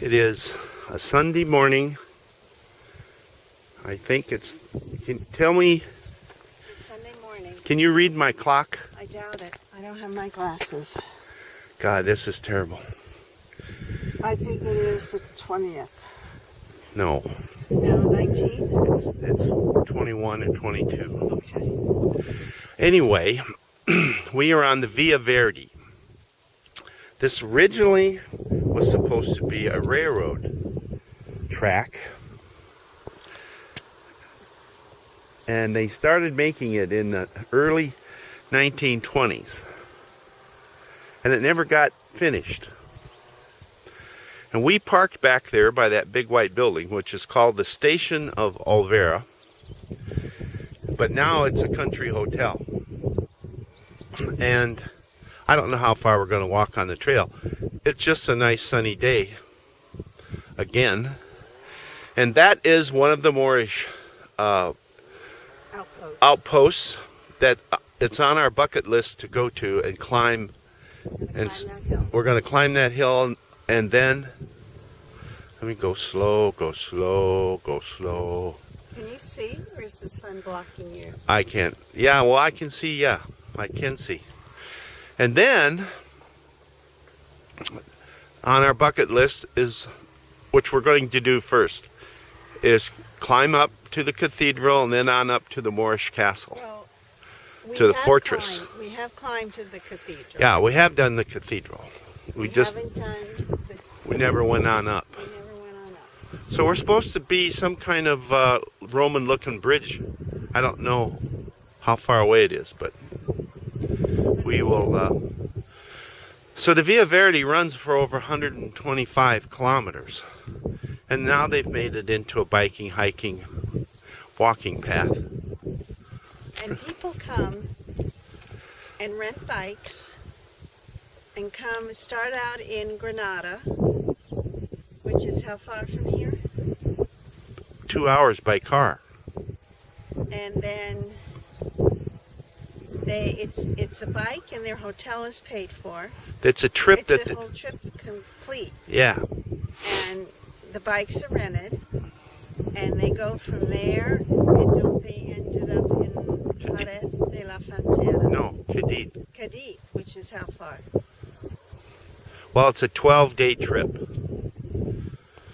It is a Sunday morning. I think it's, tell me, It's Sunday morning. can you read my clock? I doubt it. I don't have my glasses. God, this is terrible. I think it is the 20th. No, No, 19th? it's 21 and 22. Okay. Anyway, we are on the Via Verde. This originally was supposed to be a railroad track, and they started making it in the early 1920s, and it never got finished. And we parked back there by that big white building, which is called the Station of Olvera, but now it's a country hotel. And I don't know how far we're going to walk on the trail. It's just a nice sunny day again. And that is one of the Moorish outposts that it's on our bucket list to go to and climb. And we're going to climb that hill, and then let me go slow, go slow, go slow. Can you see, or is the sun blocking you? I can't. Yeah, well, I can see. Yeah, I can see. And then on our bucket list is, which we're going to do first, is climb up to the cathedral and then on up to the Moorish castle, Well, to the fortress. We have climbed to the cathedral. Yeah, we have done the cathedral. We just haven't done we never went on up. we never went on up. So we're supposed to be some kind of Roman-looking bridge. I don't know how far away it is, but we will. So the Via Verde runs for over 125 kilometers, and now they've made it into a biking, hiking, walking path. And people come and rent bikes and come start out in Granada, which is how far from here? 2 hours by car. And then it's a bike and their hotel is paid for. It's a trip It's a whole trip complete. Yeah. And the bikes are rented, and they go from there, and don't they ended up in Jerez de la Frontera? No, Cadiz. Cadiz, which is how far? Well, it's a 12-day trip.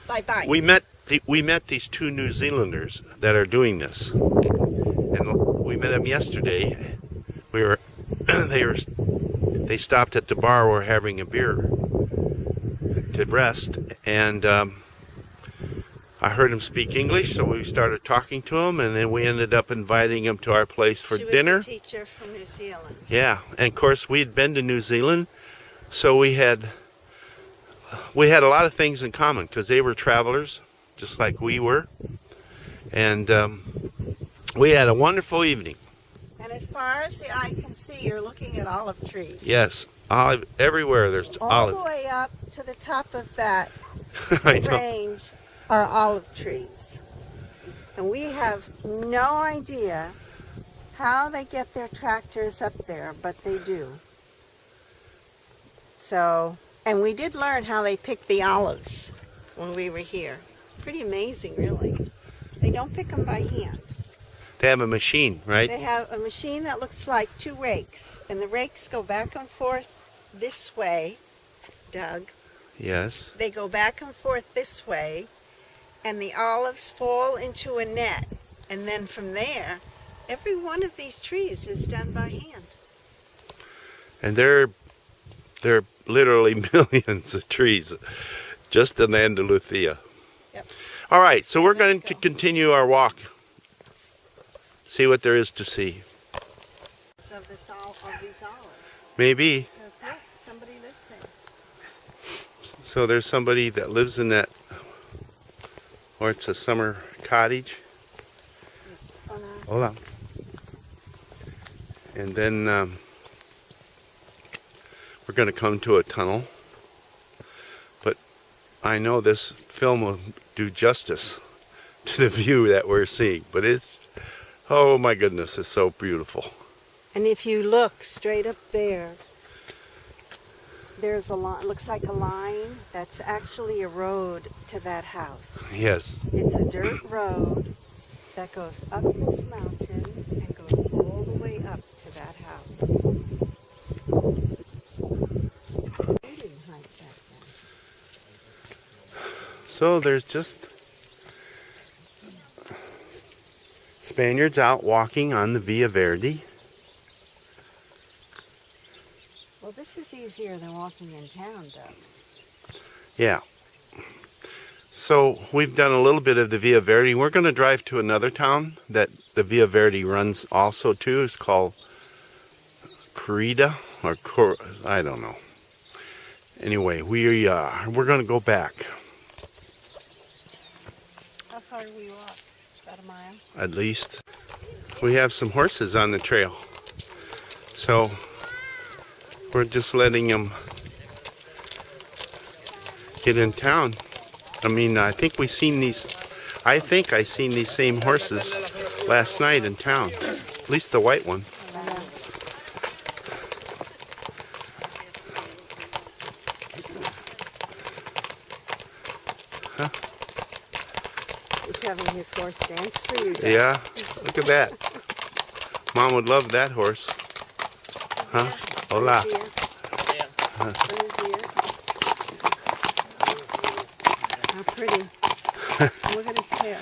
By bike. We met these two New Zealanders that are doing this, and we met them yesterday. They stopped at the bar. We're having a beer to rest, and I heard them speak English, so we started talking to them, and then we ended up inviting them to our place for dinner. She was a teacher from New Zealand. Yeah, and of course we'd been to New Zealand, so we had a lot of things in common because they were travelers, just like we were, and we had a wonderful evening. And as far as the eye can see, you're looking at olive trees. Yes, olive everywhere. There's all olive. the way up to the top of that I know. range are olive trees. And we have no idea how they get their tractors up there, but they do. So, and we did learn how they pick the olives when we were here. Pretty amazing, really. They don't pick them by hand. They have a machine, right? They have a machine that looks like two rakes, and the rakes go back and forth this way, Doug. Yes. They go back and forth this way, and the olives fall into a net. And then from there, every one of these trees is done by hand. And there are literally millions of trees just in Andalusia. Yep. All right, so we're Let's going go. to continue our walk. See what there is to see. Of these olives. Maybe. Because look, somebody lives there. So there's somebody that lives in that, or it's a summer cottage. Hold on. And then we're going to come to a tunnel. But I know this film will do justice to the view that we're seeing. But it's, oh my goodness, it's so beautiful. And if you look straight up there, there's a line, looks like a line. That's actually a road to that house. Yes. It's a dirt road that goes up this mountain and goes all the way up to that house. We didn't hike back then. So there's just Spaniards out walking on the Via Verde. Well, this is easier than walking in town, though. Yeah. So we've done a little bit of the Via Verde. We're going to drive to another town that the Via Verde runs also to. It's called Corrida or I don't know. Anyway, we're going to go back. How far do we walk? About a mile? At least. We have some horses on the trail. So we're just letting them get in town. I mean, I think I seen these same horses last night in town. At least the white one. Huh? He's having his horse dance for you, Dad. Yeah, look at that. Mom would love that horse. Huh? Hola. How pretty. Look at his tail.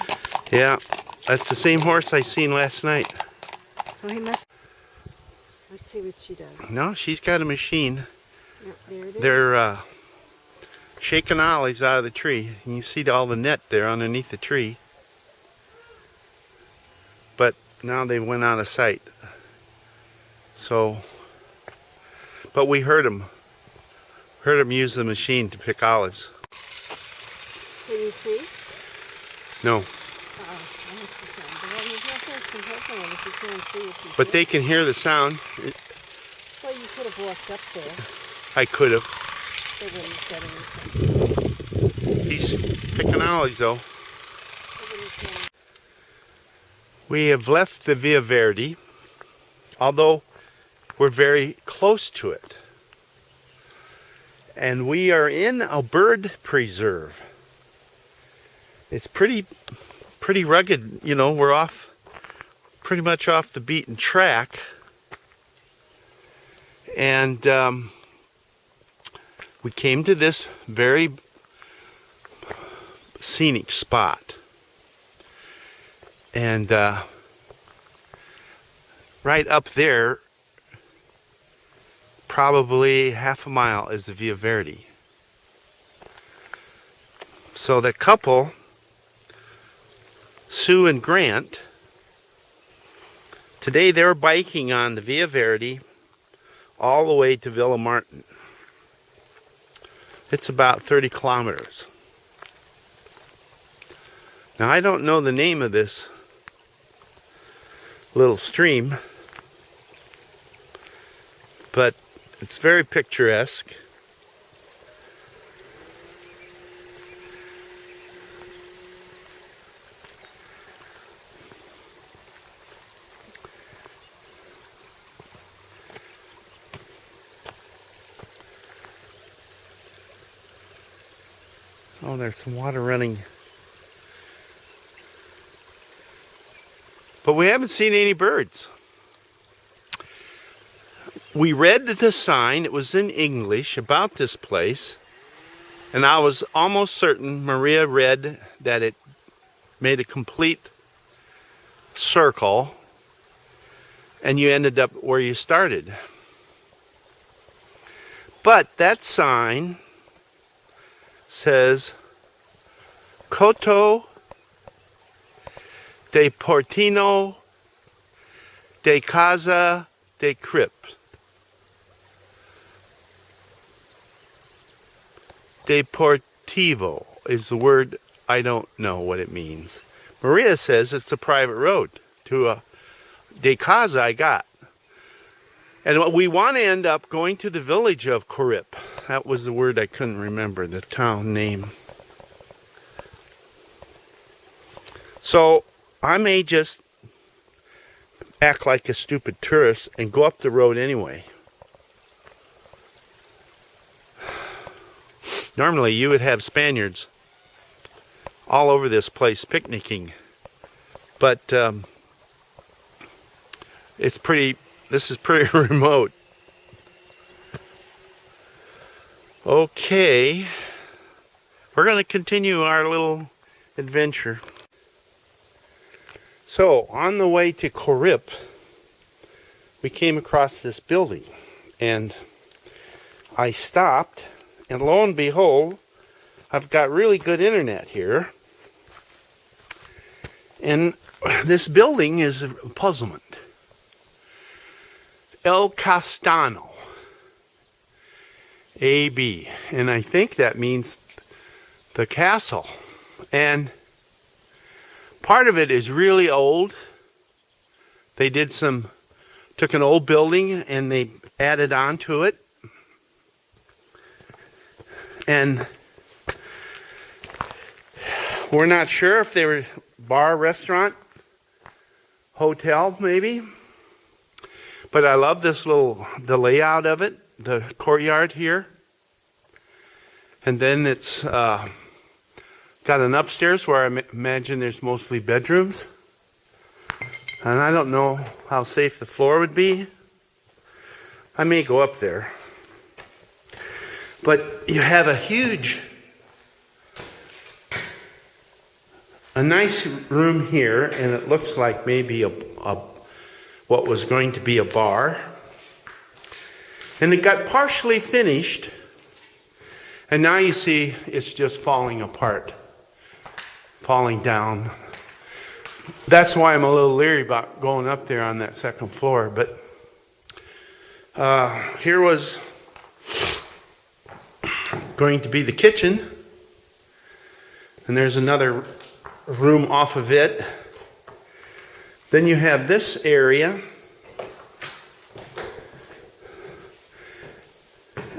Yeah, that's the same horse I seen last night. Oh, he must. Let's see what she does. No, she's got a machine. Yep, there it is. They're shaking olives out of the tree. You can see all the net there underneath the tree. But now they went out of sight. So, but we heard them. Heard them use the machine to pick olives. Can you see? No, but they can hear the sound. Well, you could have walked up there. I could have. They wouldn't have said anything. He's picking olives though. They wouldn't have said anything. We have left the Via Verde, although we're very close to it. And we are in a bird preserve. It's pretty rugged, you know. We're pretty much off the beaten track. And we came to this very scenic spot. And right up there, probably half a mile, is the Via Verde. So the couple, Sue and Grant, today they're biking on the Via Verde all the way to Villa Martin. It's about 30 kilometers. Now I don't know the name of this little stream, but it's very picturesque. Oh, there's some water running. But we haven't seen any birds. We read the sign, it was in English, about this place. And I was almost certain Maria read that it made a complete circle. And you ended up where you started. But that sign says Coto de Portino de Casa de Crip. Deportivo is the word. I don't know what it means. Maria says it's a private road to a de Casa I got. And we want to end up going to the village of Corrip. That was the word I couldn't remember, the town name. So I may just act like a stupid tourist and go up the road anyway. Normally you would have Spaniards all over this place picnicking, but this is pretty remote. Okay, we're going to continue our little adventure. So on the way to Corip, we came across this building, and I stopped, and lo and behold, I've got really good internet here. And this building is a puzzlement. El Castano. AB. And I think that means the castle. And part of it is really old. They took an old building and they added on to it. And we're not sure if they were bar, restaurant, hotel, maybe. But I love the layout of it, the courtyard here. And then it's got an upstairs where I imagine there's mostly bedrooms. And I don't know how safe the floor would be. I may go up there. But you have a nice room here, and it looks like maybe what was going to be a bar. And it got partially finished, and now you see it's just falling apart, falling down. That's why I'm a little leery about going up there on that second floor. But here was going to be the kitchen, and there's another room off of it. Then you have this area,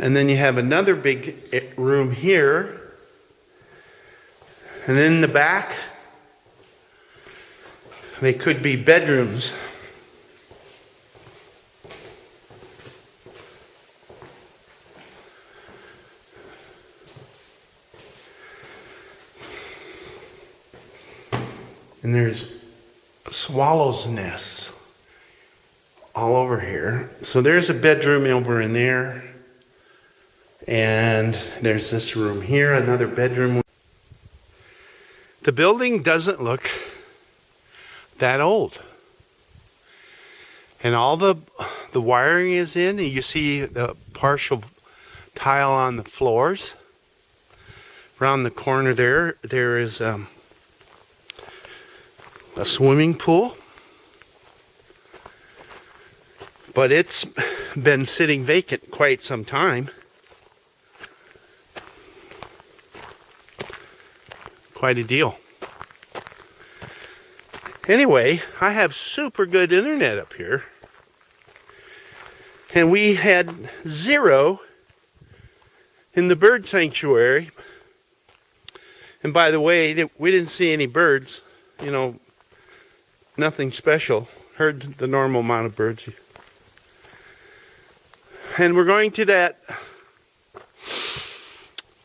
and then you have another big room here, and then in the back they could be bedrooms. And there's swallows' nests all over here. So there's a bedroom over in there. And there's this room here, another bedroom. The building doesn't look that old. And all the wiring is in. And you see the partial tile on the floors. Around the corner there is a swimming pool, but it's been sitting vacant quite some time. Quite a deal. Anyway, I have super good internet up here, and we had 0 in the bird sanctuary. And by the way, we didn't see any birds, nothing special. Heard the normal amount of birds. And we're going to that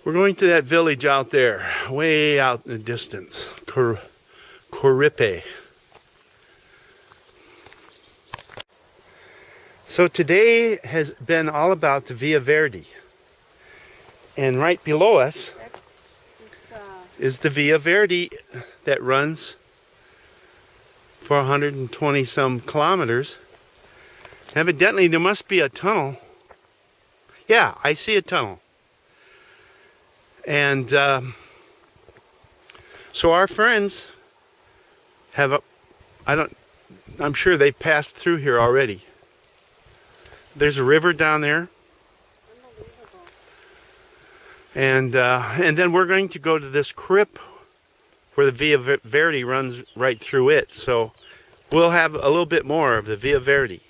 village out there, way out in the distance, Coripe. So today has been all about the Via Verde. And right below us is the Via Verde that runs for 120 some kilometers. Evidently there must be a tunnel. Yeah, I see a tunnel. And so our friends have I'm sure they passed through here already. There's a river down there. And then we're going to go to this crypt where the Via Verde runs right through it. So we'll have a little bit more of the Via Verde.